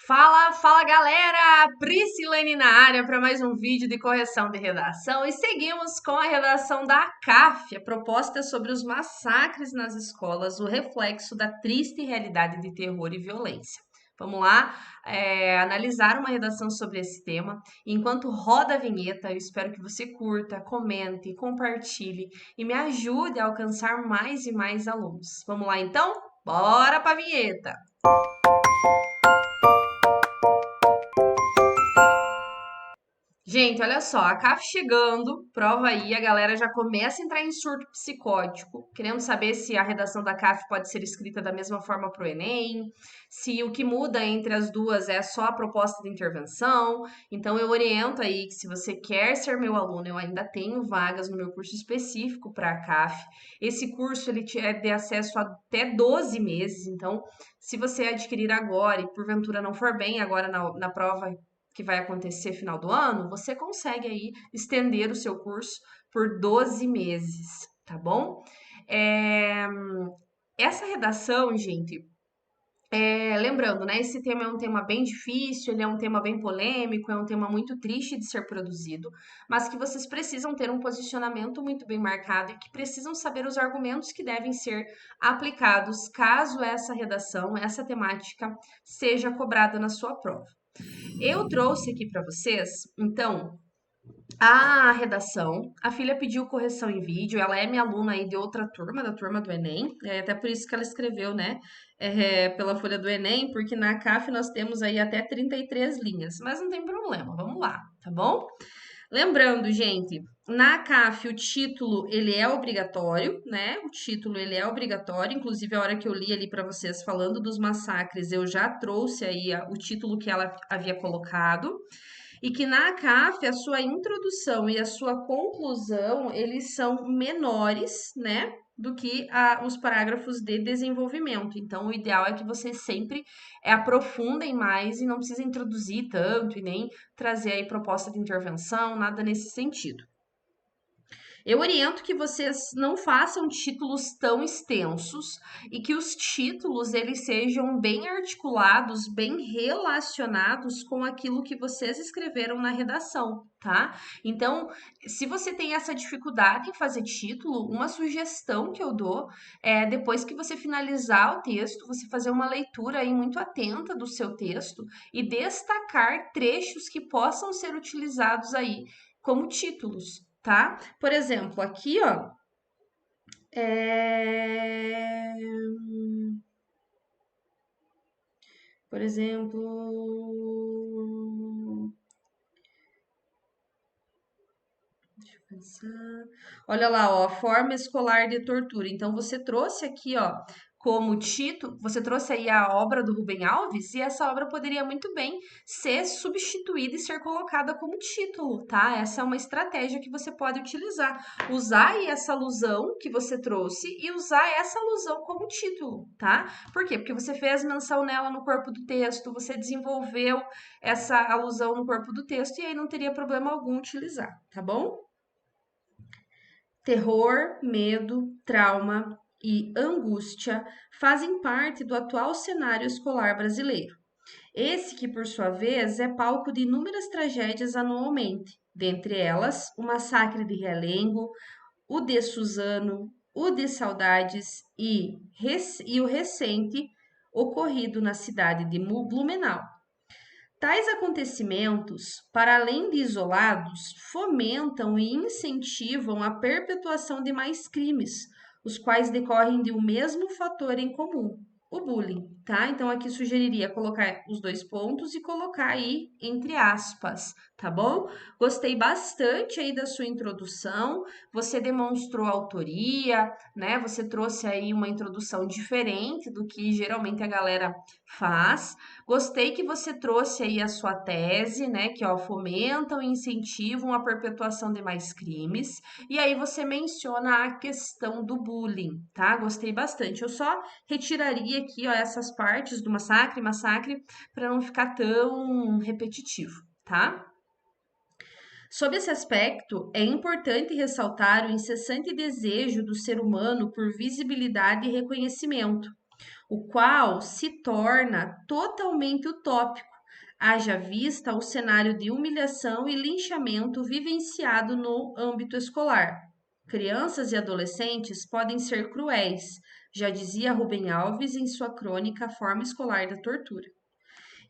Fala, fala galera! Priscilane na área para mais um vídeo de correção de redação e seguimos com a redação da CAF, a proposta é sobre os massacres nas escolas, o reflexo da triste realidade de terror e violência. Vamos lá, analisar uma redação sobre esse tema. Enquanto roda a vinheta, eu espero que você curta, comente, compartilhe e me ajude a alcançar mais e mais alunos. Vamos lá então? Bora para a vinheta! Gente, olha só, a CAF chegando, prova aí, a galera já começa a entrar em surto psicótico, querendo saber se a redação da CAF pode ser escrita da mesma forma para o Enem, se o que muda entre as duas é só a proposta de intervenção. Então, eu oriento aí que se você quer ser meu aluno, eu ainda tenho vagas no meu curso específico para a CAF. Esse curso ele é de acesso a até 12 meses, então, se você adquirir agora e porventura não for bem agora na prova que vai acontecer final do ano, você consegue aí estender o seu curso por 12 meses, tá bom? É, Essa redação, gente, lembrando, né? Esse tema é um tema bem difícil, ele é um tema bem polêmico, é um tema muito triste de ser produzido, mas que vocês precisam ter um posicionamento muito bem marcado e que precisam saber os argumentos que devem ser aplicados caso essa redação, essa temática seja cobrada na sua prova. Eu trouxe aqui para vocês, então, a redação. A filha pediu correção em vídeo, ela é minha aluna aí de outra turma, da turma do Enem, até por isso que ela escreveu, né, pela folha do Enem, porque na CAF nós temos aí até 33 linhas, mas não tem problema, vamos lá, tá bom? Lembrando, gente, na CAF o título ele é obrigatório, né? O título ele é obrigatório, inclusive a hora que eu li ali para vocês falando dos massacres, eu já trouxe aí o título que ela havia colocado. E que na CAF a sua introdução e a sua conclusão, eles são menores, né, do que os parágrafos de desenvolvimento. Então, o ideal é que vocês sempre aprofundem mais e não precisem introduzir tanto e nem trazer aí proposta de intervenção, nada nesse sentido. Eu oriento que vocês não façam títulos tão extensos e que os títulos eles sejam bem articulados, bem relacionados com aquilo que vocês escreveram na redação, tá? Então, se você tem essa dificuldade em fazer título, uma sugestão que eu dou é depois que você finalizar o texto, você fazer uma leitura aí muito atenta do seu texto e destacar trechos que possam ser utilizados aí como títulos, tá? Por exemplo, aqui, ó, é... por exemplo, deixa eu pensar. Olha lá, ó, a forma escolar de tortura. Então, você trouxe aqui, ó, como título, você trouxe aí a obra do Rubem Alves, e essa obra poderia muito bem ser substituída e ser colocada como título, tá? Essa é uma estratégia que você pode utilizar. Usar aí essa alusão que você trouxe e usar essa alusão como título, tá? Por quê? Porque você fez menção nela no corpo do texto, você desenvolveu essa alusão no corpo do texto, e aí não teria problema algum utilizar, tá bom? Terror, medo, trauma e angústia fazem parte do atual cenário escolar brasileiro. Esse que, por sua vez, é palco de inúmeras tragédias anualmente, dentre elas o massacre de Realengo, o de Suzano, o de Saudades e o recente ocorrido na cidade de Blumenau. Tais acontecimentos, para além de isolados, fomentam e incentivam a perpetuação de mais crimes, os quais decorrem de um mesmo fator em comum, o bullying, tá? Então aqui sugeriria colocar os dois pontos e colocar aí entre aspas, tá bom? Gostei bastante aí da sua introdução, você demonstrou autoria, né? Você trouxe aí uma introdução diferente do que geralmente a galera faz. Gostei que você trouxe aí a sua tese, né, que ó, fomentam e incentivam a perpetuação de mais crimes. E aí você menciona a questão do bullying, tá? Gostei bastante. Eu só retiraria aqui, ó, essas partes do massacre, para não ficar tão repetitivo, tá? Sob esse aspecto, é importante ressaltar o incessante desejo do ser humano por visibilidade e reconhecimento, o qual se torna totalmente utópico haja vista o cenário de humilhação e linchamento vivenciado no âmbito escolar. Crianças e adolescentes podem ser cruéis, já dizia Rubem Alves em sua crônica Forma Escolar da Tortura.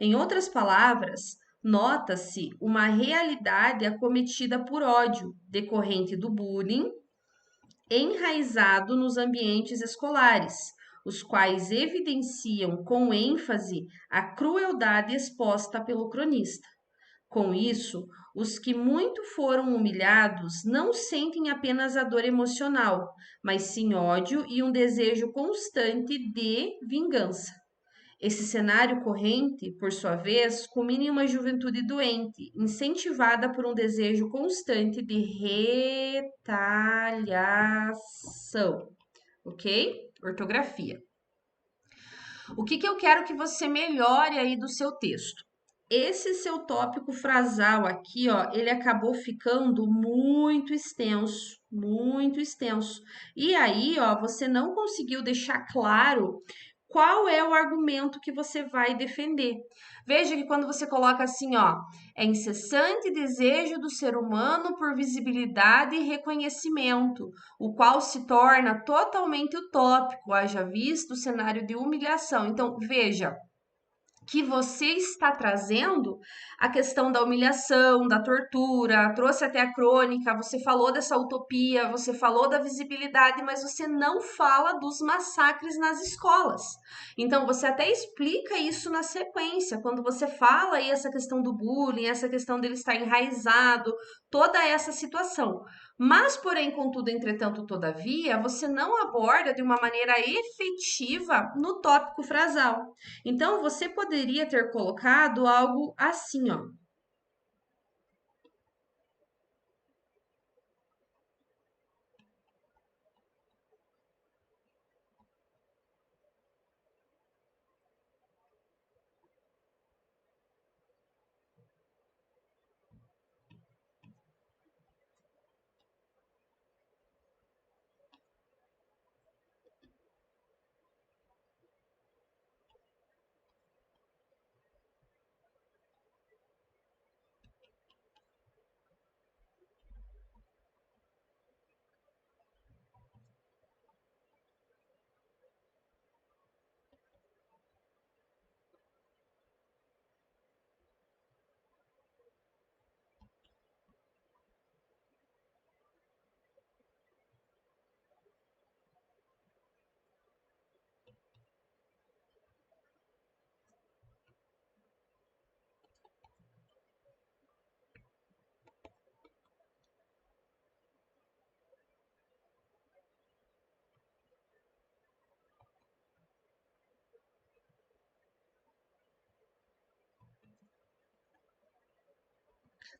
Em outras palavras, nota-se uma realidade acometida por ódio, decorrente do bullying, enraizado nos ambientes escolares, os quais evidenciam com ênfase a crueldade exposta pelo cronista. Com isso, os que muito foram humilhados não sentem apenas a dor emocional, mas sim ódio e um desejo constante de vingança. Esse cenário corrente, por sua vez, culmina em uma juventude doente, incentivada por um desejo constante de retaliação. Ok? Ortografia. O que eu quero que você melhore aí do seu texto? Esse seu tópico frasal aqui, ó, ele acabou ficando muito extenso, muito extenso. E aí, ó, você não conseguiu deixar claro qual é o argumento que você vai defender. Veja que quando você coloca assim, ó, é incessante desejo do ser humano por visibilidade e reconhecimento, o qual se torna totalmente utópico, haja visto o cenário de humilhação. Então, veja que você está trazendo a questão da humilhação, da tortura, trouxe até a crônica, você falou dessa utopia, você falou da visibilidade, mas você não fala dos massacres nas escolas. Então, você até explica isso na sequência, quando você fala aí essa questão do bullying, essa questão dele estar enraizado, toda essa situação. Mas, porém, contudo, entretanto, todavia, você não aborda de uma maneira efetiva no tópico frasal. Então, você poderia ter colocado algo assim, ó.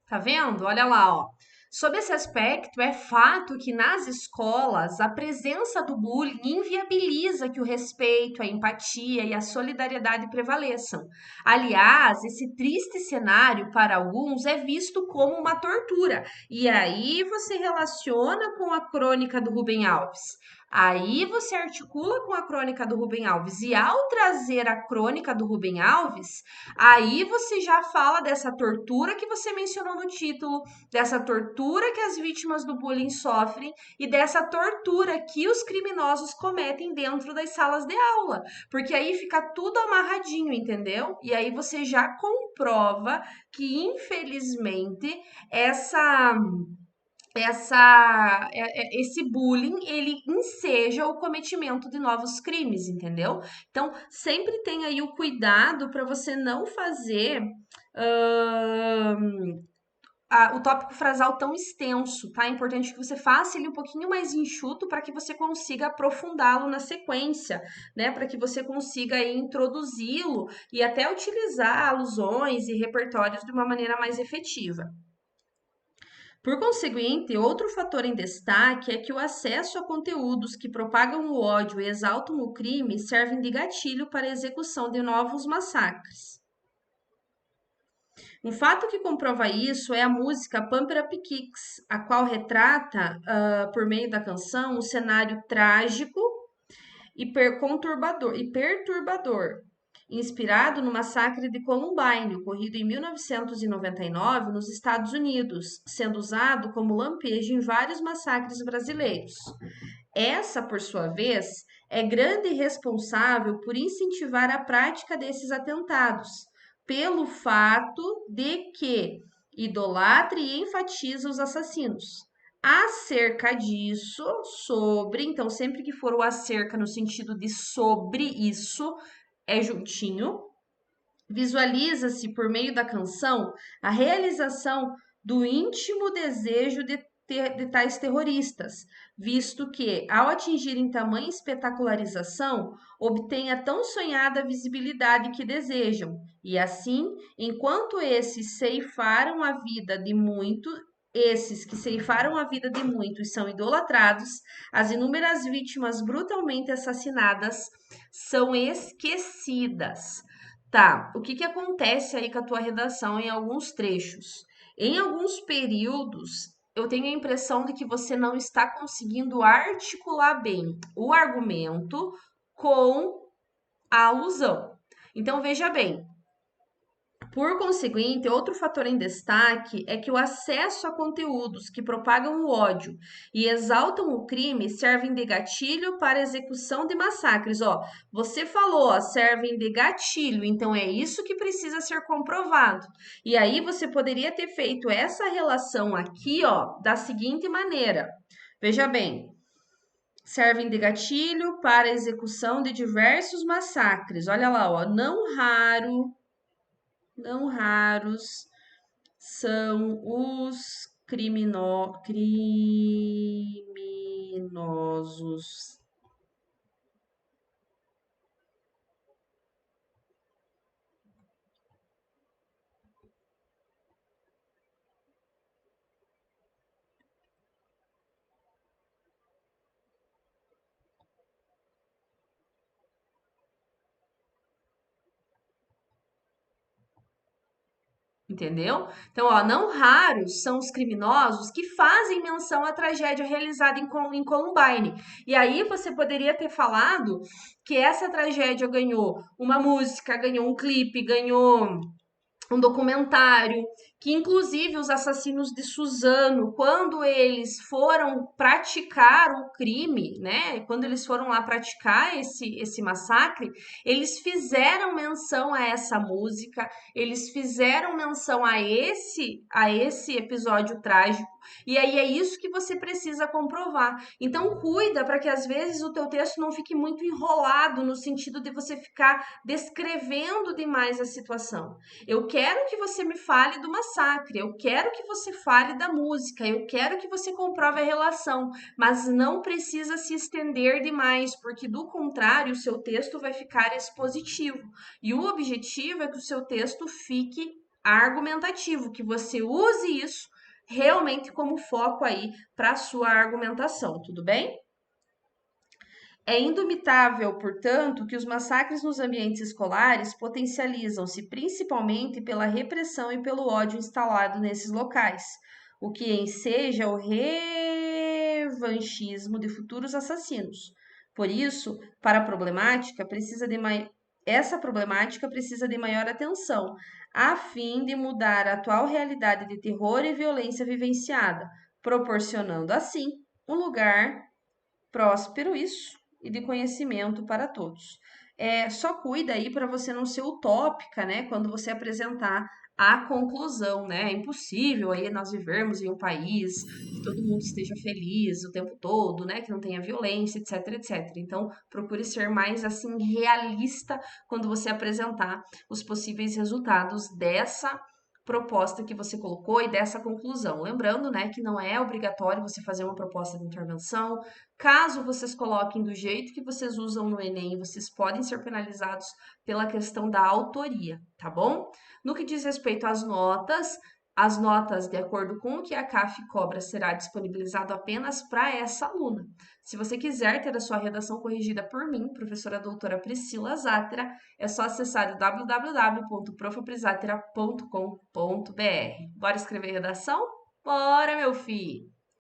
Tá vendo? Olha lá, ó. Sob esse aspecto, é fato que nas escolas a presença do bullying inviabiliza que o respeito, a empatia e a solidariedade prevaleçam. Aliás, esse triste cenário para alguns é visto como uma tortura. E aí você relaciona com a crônica do Rubem Alves. Aí você articula com a crônica do Rubem Alves. E ao trazer a crônica do Rubem Alves, aí você já fala dessa tortura que você mencionou no título, dessa tortura que as vítimas do bullying sofrem e dessa tortura que os criminosos cometem dentro das salas de aula. Porque aí fica tudo amarradinho, entendeu? E aí você já comprova que, infelizmente, esse bullying ele enseja o cometimento de novos crimes, entendeu? Então, sempre tenha aí o cuidado para você não fazer ahn, o tópico frasal tão extenso, tá? É importante que você faça ele um pouquinho mais enxuto para que você consiga aprofundá-lo na sequência, né? Para que você consiga aí introduzi-lo e até utilizar alusões e repertórios de uma maneira mais efetiva. Por conseguinte, outro fator em destaque é que o acesso a conteúdos que propagam o ódio e exaltam o crime servem de gatilho para a execução de novos massacres. Um fato que comprova isso é a música Pump Up Kicks, a qual retrata, por meio da canção, um cenário trágico e perturbador, inspirado no massacre de Columbine, ocorrido em 1999 nos Estados Unidos, sendo usado como lampejo em vários massacres brasileiros. Essa, por sua vez, é grande responsável por incentivar a prática desses atentados, pelo fato de que idolatra e enfatiza os assassinos. Acerca disso, sobre, então sempre que for o acerca no sentido de sobre isso, é juntinho. Visualiza-se por meio da canção a realização do íntimo desejo de tais terroristas, visto que, ao atingirem tamanha espetacularização, obtêm a tão sonhada visibilidade que desejam, e assim, enquanto esses que ceifaram a vida de muitos são idolatrados, as inúmeras vítimas brutalmente assassinadas são esquecidas. Tá, o que acontece aí com a tua redação em alguns trechos? Em alguns períodos, eu tenho a impressão de que você não está conseguindo articular bem o argumento com a alusão. Então, veja bem, por conseguinte, outro fator em destaque é que o acesso a conteúdos que propagam o ódio e exaltam o crime servem de gatilho para a execução de massacres. Ó, você falou, ó, servem de gatilho, então é isso que precisa ser comprovado. E aí você poderia ter feito essa relação aqui, ó, da seguinte maneira. Veja bem, servem de gatilho para a execução de diversos massacres. Olha lá, ó, não raros são os criminosos. Entendeu? Então, ó, não raros são os criminosos que fazem menção à tragédia realizada em Columbine. E aí você poderia ter falado que essa tragédia ganhou uma música, ganhou um clipe, ganhou um documentário, que inclusive os assassinos de Suzano, quando eles foram praticar o crime, né? Quando eles foram lá praticar esse massacre, eles fizeram menção a essa música, eles fizeram menção a esse episódio trágico, e aí é isso que você precisa comprovar. Então cuida para que às vezes o teu texto não fique muito enrolado no sentido de você ficar descrevendo demais a situação. Eu quero que você me fale do massacre, eu quero que você fale da música, eu quero que você comprove a relação, mas não precisa se estender demais, porque do contrário, o seu texto vai ficar expositivo. E o objetivo é que o seu texto fique argumentativo, que você use isso realmente como foco aí para a sua argumentação, tudo bem? É indubitável, portanto, que os massacres nos ambientes escolares potencializam-se principalmente pela repressão e pelo ódio instalado nesses locais, o que enseja o revanchismo de futuros assassinos. Por isso, para a problemática, essa problemática precisa de maior atenção, a fim de mudar a atual realidade de terror e violência vivenciada, proporcionando assim um lugar próspero, isso, e de conhecimento para todos. Só cuida aí para você não ser utópica, né, quando você apresentar a conclusão, né? É impossível aí nós vivermos em um país que todo mundo esteja feliz o tempo todo, né? Que não tenha violência, etc, etc. Então, procure ser mais assim realista quando você apresentar os possíveis resultados dessa proposta que você colocou e dessa conclusão. Lembrando, né, que não é obrigatório você fazer uma proposta de intervenção. Caso vocês coloquem do jeito que vocês usam no Enem, vocês podem ser penalizados pela questão da autoria, tá bom? No que diz respeito as notas, de acordo com o que a CAF cobra, será disponibilizado apenas para essa aluna. Se você quiser ter a sua redação corrigida por mim, professora doutora Priscila Zátera, é só acessar o www.profaprisatera.com.br. Bora escrever redação? Bora, meu filho!